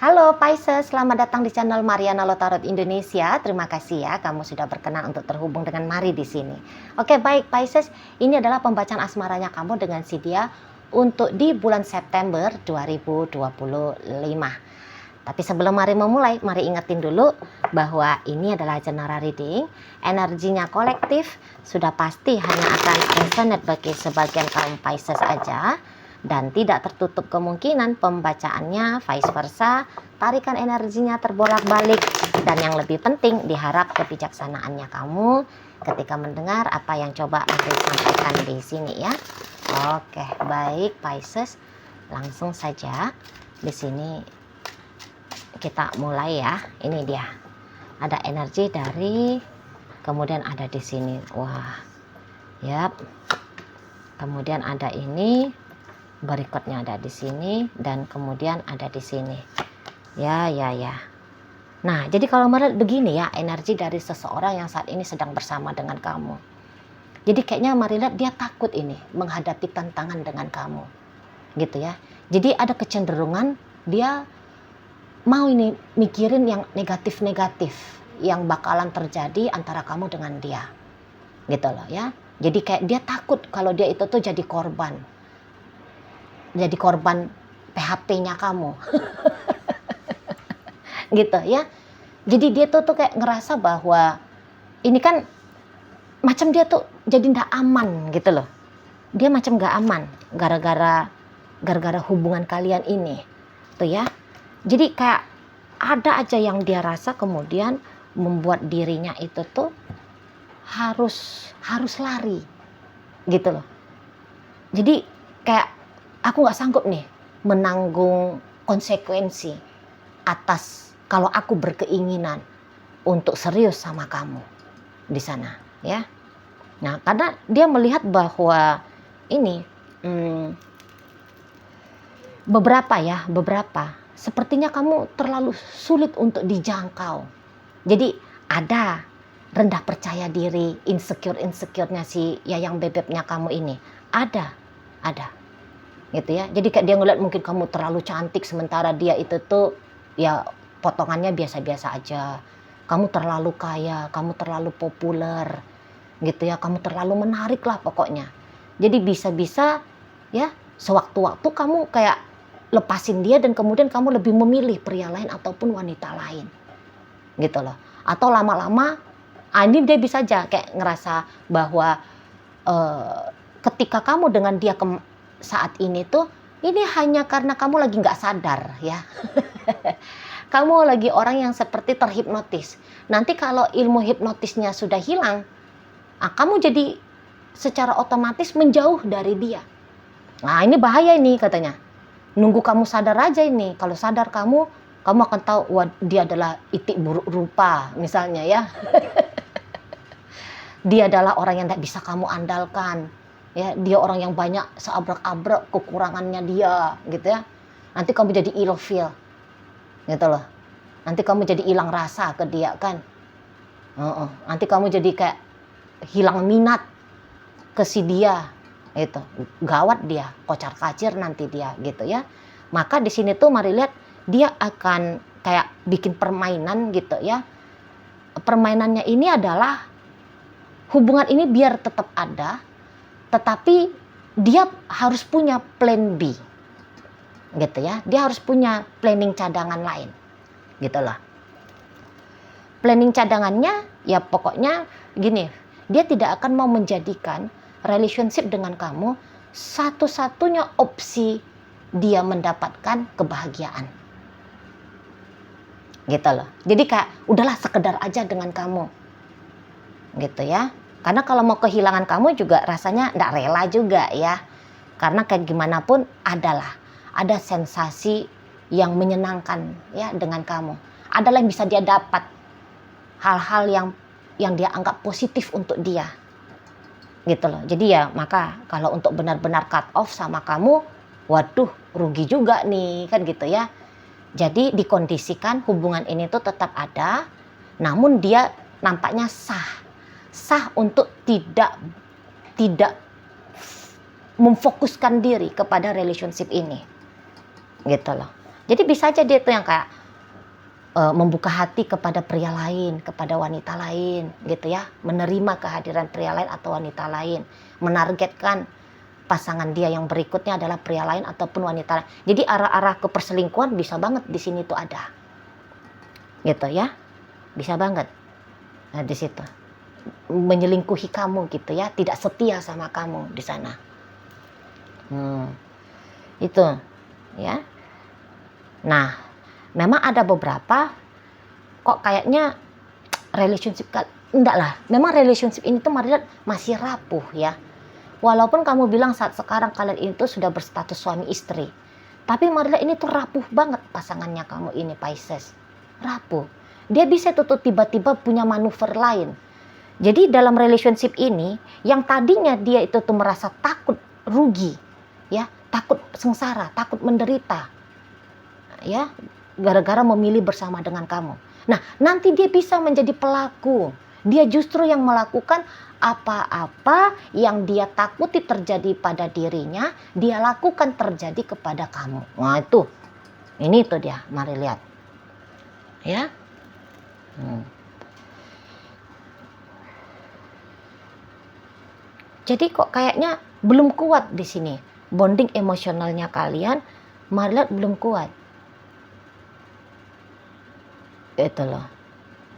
Halo Pisces, selamat datang di channel Mariana Lotarot Indonesia. Terima kasih ya, kamu sudah berkenan untuk terhubung dengan Mari di sini. Oke, baik Pisces, ini adalah pembacaan asmaranya kamu dengan si dia untuk di bulan September 2025. Tapi sebelum Mari memulai, Mari ingetin dulu bahwa ini adalah general reading. Energinya kolektif, sudah pasti hanya akan resonate bagi sebagian kaum Pisces aja. Dan tidak tertutup kemungkinan pembacaannya vice versa, tarikan energinya terbolak-balik, dan yang lebih penting diharap kebijaksanaannya kamu ketika mendengar apa yang coba Mari sampaikan di sini ya. Oke, baik Pisces, langsung saja di sini kita mulai ya. Ini dia. Ada energi dari, kemudian ada di sini. Wah. Yap. Kemudian ada ini. Berikutnya ada di sini dan kemudian ada di sini. Ya. Nah, jadi kalau melihat begini ya, energi dari seseorang yang saat ini sedang bersama dengan kamu. Jadi kayaknya Mari lihat dia takut ini menghadapi tantangan dengan kamu. Gitu ya. Jadi ada kecenderungan dia mau ini mikirin yang negatif-negatif yang bakalan terjadi antara kamu dengan dia. Gitu loh ya. Jadi kayak dia takut kalau dia itu tuh jadi korban PHP-nya kamu. Gitu ya. Jadi dia tuh kayak ngerasa bahwa ini kan macam dia tuh jadi nggak aman gitu loh. Dia macam nggak aman gara-gara hubungan kalian ini. Tuh ya. Jadi kayak ada aja yang dia rasa kemudian membuat dirinya itu tuh harus lari. Gitu loh. Jadi kayak aku nggak sanggup nih menanggung konsekuensi atas kalau aku berkeinginan untuk serius sama kamu di sana ya. Nah, karena dia melihat bahwa ini beberapa sepertinya kamu terlalu sulit untuk dijangkau. Jadi ada rendah percaya diri, insecure-nya si Yayang Bebeknya kamu ini. Ada. Gitu ya. Jadi kayak dia ngeliat mungkin kamu terlalu cantik sementara dia itu tuh ya potongannya biasa-biasa aja. Kamu terlalu kaya, kamu terlalu populer. Gitu ya, kamu terlalu menarik lah pokoknya. Jadi bisa-bisa ya sewaktu-waktu kamu kayak lepasin dia dan kemudian kamu lebih memilih pria lain ataupun wanita lain. Gitu loh. Atau lama-lama ini dia bisa aja kayak ngerasa bahwa ketika kamu dengan dia saat ini tuh ini hanya karena kamu lagi nggak sadar ya. Kamu lagi orang yang seperti terhipnotis. Nanti kalau ilmu hipnotisnya sudah hilang, kamu jadi secara otomatis menjauh dari dia. Nah ini bahaya ini katanya. Nunggu kamu sadar aja ini. Kalau sadar kamu akan tahu wah, dia adalah itik buruk rupa misalnya ya. Dia adalah orang yang tidak bisa kamu andalkan. Ya, dia orang yang banyak seabrek-abrek kekurangannya dia gitu ya. Nanti kamu jadi ilfeel gitu loh. Nanti kamu jadi hilang rasa ke dia kan. Nanti kamu jadi kayak hilang minat ke si dia itu. Gawat dia, kocar-kacir nanti dia gitu ya. Maka di sini tuh Mari lihat dia akan kayak bikin permainan gitu ya. Permainannya ini adalah hubungan ini biar tetap ada, tetapi dia harus punya plan B, gitu ya. Dia harus punya planning cadangan lain, gitu loh. Planning cadangannya ya pokoknya gini, dia tidak akan mau menjadikan relationship dengan kamu satu-satunya opsi dia mendapatkan kebahagiaan, gitu loh. Jadi kayak udahlah sekedar aja dengan kamu, gitu ya. Karena kalau mau kehilangan kamu juga rasanya enggak rela juga ya. Karena kayak gimana pun ada sensasi yang menyenangkan ya dengan kamu. Adalah yang bisa dia dapat. Hal-hal yang dia anggap positif untuk dia. Gitu loh. Jadi ya maka kalau untuk benar-benar cut off sama kamu, waduh rugi juga nih kan gitu ya. Jadi dikondisikan hubungan ini tuh tetap ada, namun dia nampaknya sah untuk tidak memfokuskan diri kepada relationship ini gitu loh. Jadi bisa aja dia tuh yang kayak membuka hati kepada pria lain, kepada wanita lain gitu ya, menerima kehadiran pria lain atau wanita lain, menargetkan pasangan dia yang berikutnya adalah pria lain ataupun wanita lain. Jadi arah-arah ke perselingkuhan bisa banget di sini tuh ada, gitu ya, bisa banget. Nah di situ menyelingkuhi kamu gitu ya, tidak setia sama kamu di sana. Itu ya. Nah, memang ada beberapa kok kayaknya relationship, enggak lah, memang relationship ini tuh Maria masih rapuh ya. Walaupun kamu bilang saat sekarang kalian itu sudah berstatus suami istri, tapi Maria ini tuh rapuh banget pasangannya kamu ini, Pisces. Rapuh. Dia bisa tuh tiba-tiba punya manuver lain. Jadi dalam relationship ini, yang tadinya dia itu tuh merasa takut rugi, ya, takut sengsara, takut menderita, ya, gara-gara memilih bersama dengan kamu. Nah, nanti dia bisa menjadi pelaku. Dia justru yang melakukan apa-apa yang dia takuti terjadi pada dirinya, dia lakukan terjadi kepada kamu. Nah, itu. Ini tuh dia, mari lihat. Ya. Jadi kok kayaknya belum kuat di sini. Bonding emosionalnya kalian, mari lihat belum kuat. Itu loh.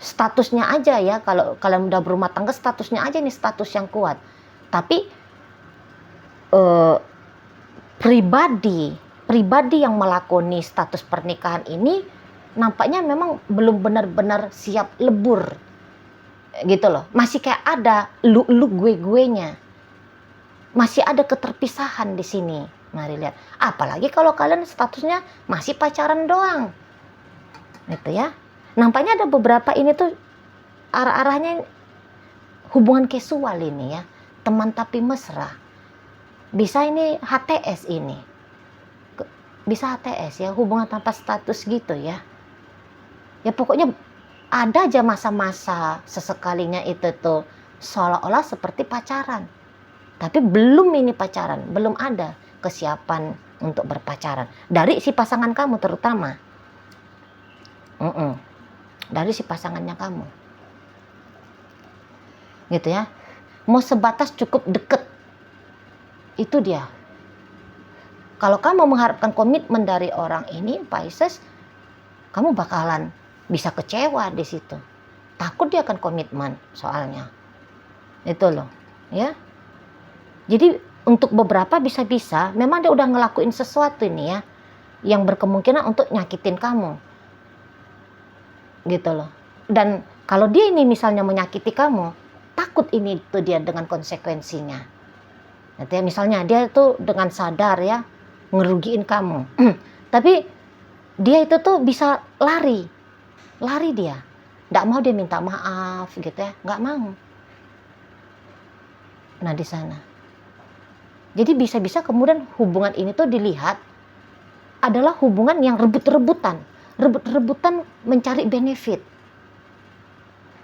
Statusnya aja ya, kalau kalian udah berumah tangga, statusnya aja nih status yang kuat. Tapi pribadi yang melakoni status pernikahan ini nampaknya memang belum benar-benar siap lebur gitu loh. Masih kayak ada lu gue-guenya. Masih ada keterpisahan di sini. Mari lihat. Apalagi kalau kalian statusnya masih pacaran doang. Gitu ya. Nampaknya ada beberapa ini tuh arah-arahnya hubungan casual ini ya. Teman tapi mesra. Bisa ini HTS ini. Bisa HTS ya, hubungan tanpa status gitu ya. Ya pokoknya ada aja masa-masa sesekalinya itu tuh seolah-olah seperti pacaran. Tapi belum ini pacaran, belum ada kesiapan untuk berpacaran. Dari si pasangan kamu terutama. Dari si pasangannya kamu. Gitu ya. Mau sebatas cukup deket. Itu dia. Kalau kamu mengharapkan komitmen dari orang ini, Pisces, kamu bakalan bisa kecewa di situ. Takut dia akan komitmen soalnya. Itu loh, ya. Jadi untuk beberapa bisa-bisa memang dia udah ngelakuin sesuatu ini ya, yang berkemungkinan untuk nyakitin kamu. Gitu loh. Dan kalau dia ini misalnya menyakiti kamu, takut ini tuh dia dengan konsekuensinya. Nanti ya, misalnya dia tuh dengan sadar ya ngerugiin kamu. Tapi dia itu tuh bisa lari dia. Nggak mau dia minta maaf gitu ya, nggak mau. Nah di sana. Jadi bisa-bisa kemudian hubungan ini tuh dilihat adalah hubungan yang rebut-rebutan mencari benefit.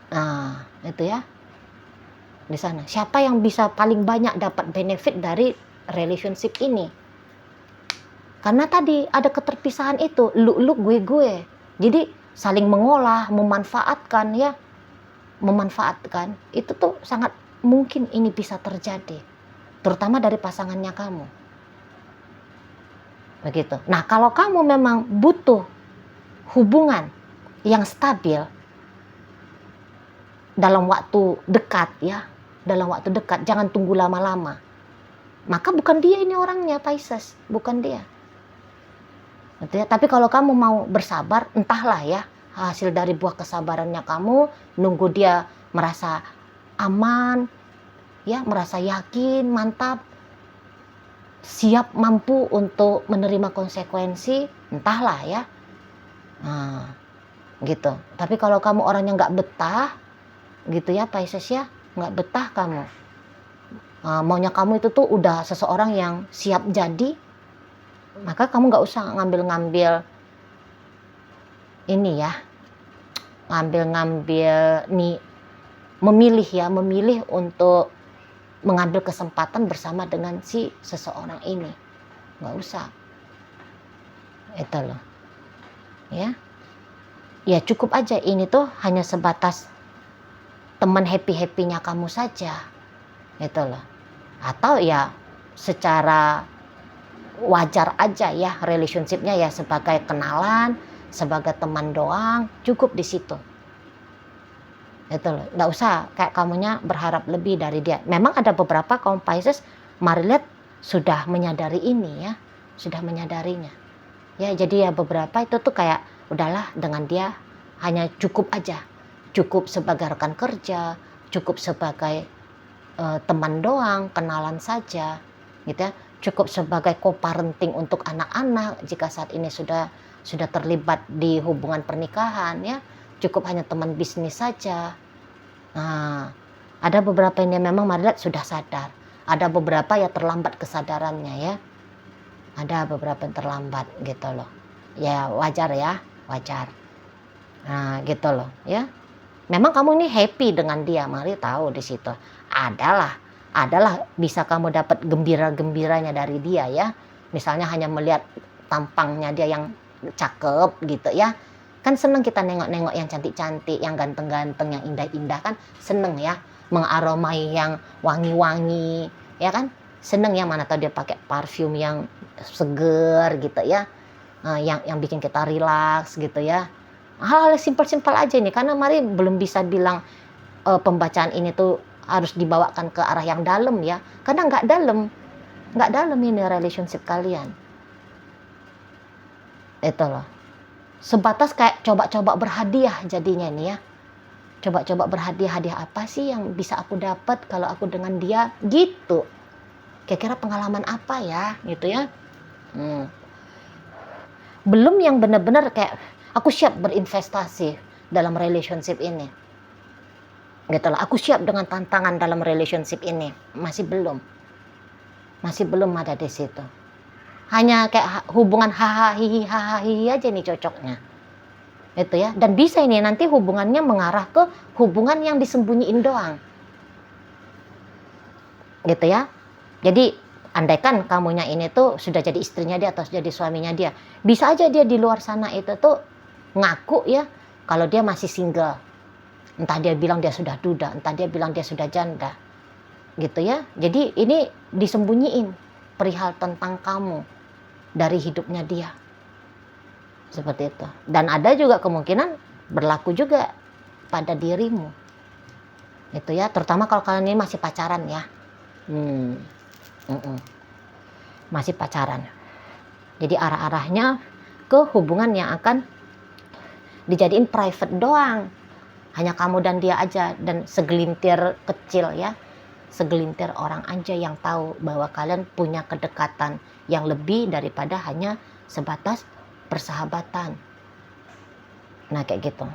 Nah itu ya. Di sana. Siapa yang bisa paling banyak dapat benefit dari relationship ini? Karena tadi ada keterpisahan itu, lu gue. Jadi saling mengolah, memanfaatkan ya. Memanfaatkan itu tuh sangat mungkin ini bisa terjadi. Terutama dari pasangannya kamu. Begitu. Nah, kalau kamu memang butuh hubungan yang stabil dalam waktu dekat ya, dalam waktu dekat, jangan tunggu lama-lama. Maka bukan dia ini orangnya, Pisces, bukan dia. Tapi kalau kamu mau bersabar, entahlah ya, hasil dari buah kesabarannya kamu, nunggu dia merasa aman, ya, merasa yakin, mantap, siap, mampu untuk menerima konsekuensi, entahlah ya. Nah, gitu. Tapi kalau kamu orangnya nggak betah, gitu ya, Pisces ya, nggak betah kamu. Maunya kamu itu tuh udah seseorang yang siap jadi, maka kamu nggak usah ngambil ini ya, ngambil nih, memilih untuk mengambil kesempatan bersama dengan si seseorang ini, nggak usah. Itu loh. ya. Ya cukup aja ini tuh hanya sebatas teman happy-happynya kamu saja, gitu loh. Atau ya secara wajar aja ya relationship-nya ya sebagai kenalan, sebagai teman doang, cukup di situ. Itu loh, nggak usah kayak kamunya berharap lebih dari dia. Memang ada beberapa kaum Pisces, mari lihat sudah menyadari ini ya, sudah menyadarinya. Ya jadi ya beberapa itu tuh kayak udahlah dengan dia hanya cukup aja, cukup sebagai rekan kerja, cukup sebagai teman doang, kenalan saja, gitu ya. Cukup sebagai co-parenting untuk anak-anak jika saat ini sudah terlibat di hubungan pernikahan ya. Cukup hanya teman bisnis saja. Nah, ada beberapa yang memang Marilat sudah sadar. Ada beberapa yang terlambat kesadarannya ya. Ada beberapa yang terlambat gitu loh. Ya wajar ya, wajar. Nah gitu loh ya. Memang kamu ini happy dengan dia, Mari tahu di situ. Adalah bisa kamu dapat gembira-gembiranya dari dia ya. Misalnya hanya melihat tampangnya dia yang cakep gitu ya. Kan seneng kita nengok-nengok yang cantik-cantik, yang ganteng-ganteng, yang indah-indah kan seneng ya. Mengaromai yang wangi-wangi ya kan. Seneng ya, mana tahu dia pakai parfum yang seger gitu ya. Yang bikin kita relax gitu ya. Hal-hal simpel-simpel aja nih, karena Mari belum bisa bilang pembacaan ini tuh harus dibawakan ke arah yang dalam ya, karena nggak dalam ini relationship kalian. Itu loh, sebatas kayak coba-coba berhadiah jadinya nih ya. Coba-coba berhadiah apa sih yang bisa aku dapat kalau aku dengan dia gitu. Kira-kira pengalaman apa ya gitu ya. Belum yang benar-benar kayak aku siap berinvestasi dalam relationship ini. Gitu lah, aku siap dengan tantangan dalam relationship ini. Masih belum ada di situ. Hanya kayak hubungan hahaha aja nih cocoknya. Itu ya. Dan bisa ini nanti hubungannya mengarah ke hubungan yang disembunyiin doang. Gitu ya. Jadi andaikan kamunya ini tuh sudah jadi istrinya dia atau jadi suaminya dia, bisa aja dia di luar sana itu tuh ngaku ya kalau dia masih single. Entah dia bilang dia sudah duda, entah dia bilang dia sudah janda. Gitu ya. Jadi ini disembunyiin perihal tentang kamu dari hidupnya dia. Seperti itu. Dan ada juga kemungkinan berlaku juga pada dirimu. Itu ya, terutama kalau kalian ini masih pacaran ya. Masih pacaran. Jadi arah-arahnya ke hubungan yang akan dijadiin private doang. Hanya kamu dan dia aja, dan segelintir kecil ya. Segelintir orang aja yang tahu bahwa kalian punya kedekatan yang lebih daripada hanya sebatas persahabatan. Nah kayak gitu.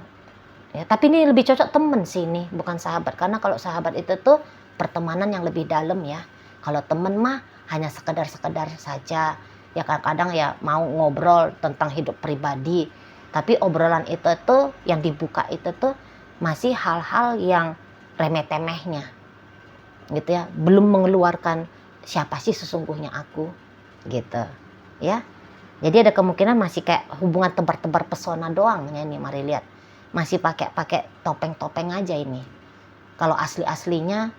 Ya, tapi ini lebih cocok temen sih ini, bukan sahabat. Karena kalau sahabat itu tuh pertemanan yang lebih dalam ya. Kalau temen mah hanya sekedar saja. Ya kadang-kadang ya mau ngobrol tentang hidup pribadi. Tapi obrolan itu tuh yang dibuka itu tuh masih hal-hal yang remeh-temehnya. Gitu ya. Belum mengeluarkan siapa sih sesungguhnya aku. Gitu. Ya. Jadi ada kemungkinan masih kayak hubungan tebar-tebar pesona doang ya nih, mari lihat. Masih pakai topeng-topeng aja ini. Kalau asli-aslinya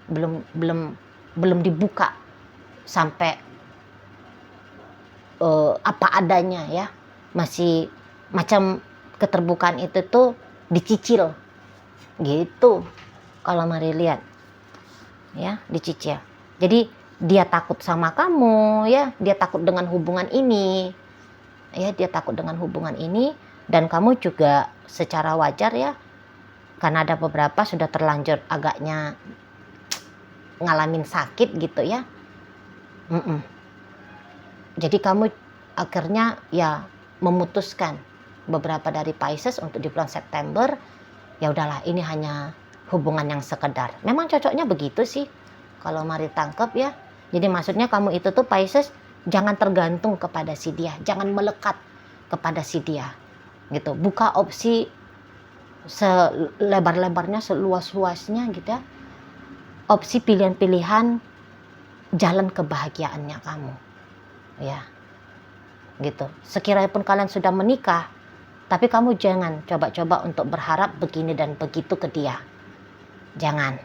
belum dibuka sampai apa adanya ya. Masih macam keterbukaan itu tuh dicicil. Gitu. Kalau mari lihat. Ya, dicicil. Jadi dia takut sama kamu ya, dia takut dengan hubungan ini. Ya, dia takut dengan hubungan ini, dan kamu juga secara wajar ya, karena ada beberapa sudah terlanjur agaknya ngalamin sakit gitu ya. Jadi kamu akhirnya ya memutuskan, beberapa dari Pisces untuk di bulan September, ya udahlah ini hanya hubungan yang sekedar. Memang cocoknya begitu sih kalau mari tangkep ya. Jadi maksudnya kamu itu tuh Pisces, jangan tergantung kepada si dia, jangan melekat kepada si dia. Gitu. Buka opsi selebar-lebarnya, seluas-luasnya gitu ya. Opsi pilihan-pilihan jalan kebahagiaannya kamu. Ya. Gitu. Sekiranya pun kalian sudah menikah, Tapi kamu jangan coba-coba untuk berharap begini dan begitu ke dia. Jangan.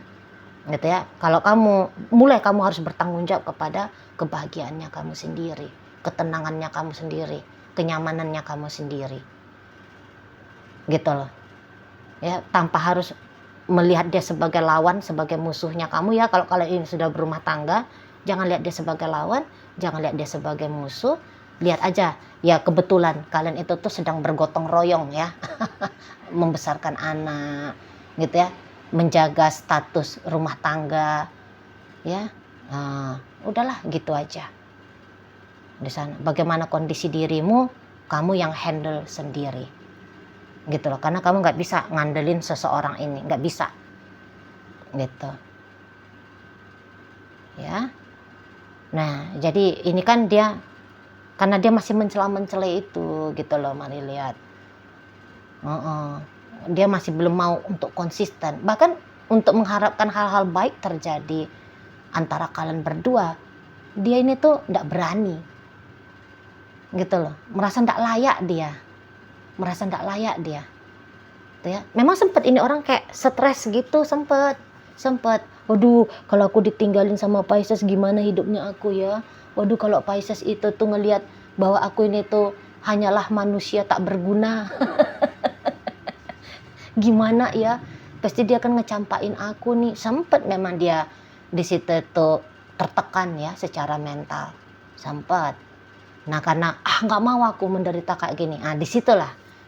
Gitu ya. Kalau kamu harus bertanggung jawab kepada kebahagiaannya kamu sendiri, ketenangannya kamu sendiri, kenyamanannya kamu sendiri. Gitu loh. Ya, tanpa harus melihat dia sebagai lawan, sebagai musuhnya kamu ya. Kalau kalian ini sudah berumah tangga, jangan lihat dia sebagai lawan, jangan lihat dia sebagai musuh. Lihat aja, ya kebetulan kalian itu tuh sedang bergotong royong ya, membesarkan anak, gitu ya, menjaga status rumah tangga, ya. Nah, udahlah gitu aja. Di sana, bagaimana kondisi dirimu, kamu yang handle sendiri, gitu loh. Karena kamu nggak bisa ngandelin seseorang ini, nggak bisa, gitu, ya. Nah, jadi ini kan dia karena dia masih mencela-mencela itu, gitu loh, mari lihat. Dia masih belum mau untuk konsisten, bahkan untuk mengharapkan hal-hal baik terjadi antara kalian berdua, dia ini tuh nggak berani, gitu loh, merasa nggak layak dia, tuh ya. Memang sempet ini orang kayak stres gitu, sempet. Waduh, kalau aku ditinggalin sama Pisces gimana hidupnya aku ya. Waduh, kalau Pisces itu tuh ngelihat bahwa aku ini tuh hanyalah manusia tak berguna. Gimana ya? Pasti dia akan ngecampain aku nih. Sempet memang dia di situ tuh tertekan ya secara mental. Sempet. Nah, karena nggak mau aku menderita kayak gini.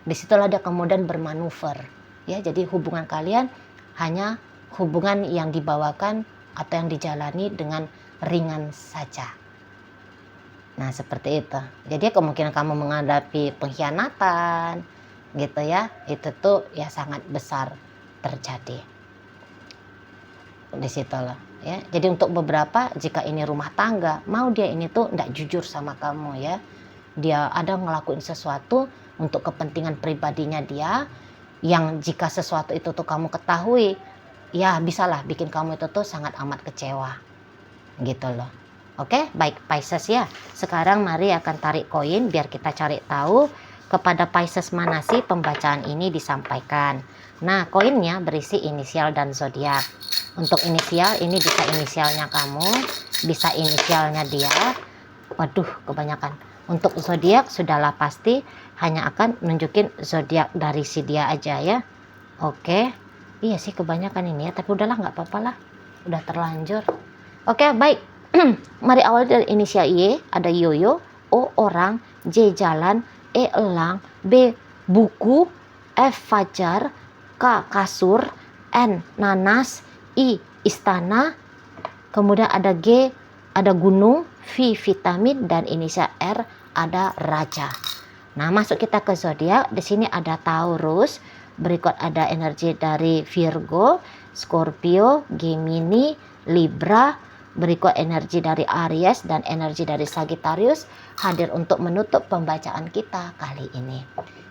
Disitulah dia kemudian bermanuver. Ya, jadi hubungan kalian hanya hubungan yang dibawakan atau yang dijalani dengan ringan saja. Nah, seperti itu. Jadi kemungkinan kamu menghadapi pengkhianatan gitu ya, itu tuh ya sangat besar terjadi. Di situ loh ya. Jadi untuk beberapa, jika ini rumah tangga, mau dia ini tuh enggak jujur sama kamu ya. Dia ada ngelakuin sesuatu untuk kepentingan pribadinya dia, yang jika sesuatu itu tuh kamu ketahui, ya bisalah bikin kamu itu tuh sangat amat kecewa. Gitu loh. Oke, baik Pisces ya. Sekarang mari akan tarik koin biar kita cari tahu kepada Pisces mana sih pembacaan ini disampaikan. Nah, koinnya berisi inisial dan zodiak. Untuk inisial ini bisa inisialnya kamu, bisa inisialnya dia. Waduh, kebanyakan. Untuk zodiak sudahlah pasti hanya akan nunjukin zodiak dari si dia aja ya. Oke. Iya sih kebanyakan ini ya, tapi udahlah nggak apa-apa lah. Udah terlanjur. Oke, baik. Mari awal dari inisial Y, ada yoyo, O orang, J jalan, E elang, B buku, F fajar, K kasur, N nanas, I istana, kemudian ada G ada gunung, V vitamin, dan inisial R ada raja. Nah, masuk kita ke zodiak. Di sini ada Taurus, berikut ada energi dari Virgo, Scorpio, Gemini, Libra, berikut energi dari Aries dan energi dari Sagittarius hadir untuk menutup pembacaan kita kali ini.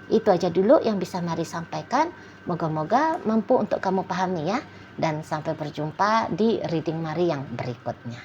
Itu aja dulu yang bisa Mari sampaikan. Moga-moga mampu untuk kamu pahami ya. Dan sampai berjumpa di reading Mari yang berikutnya.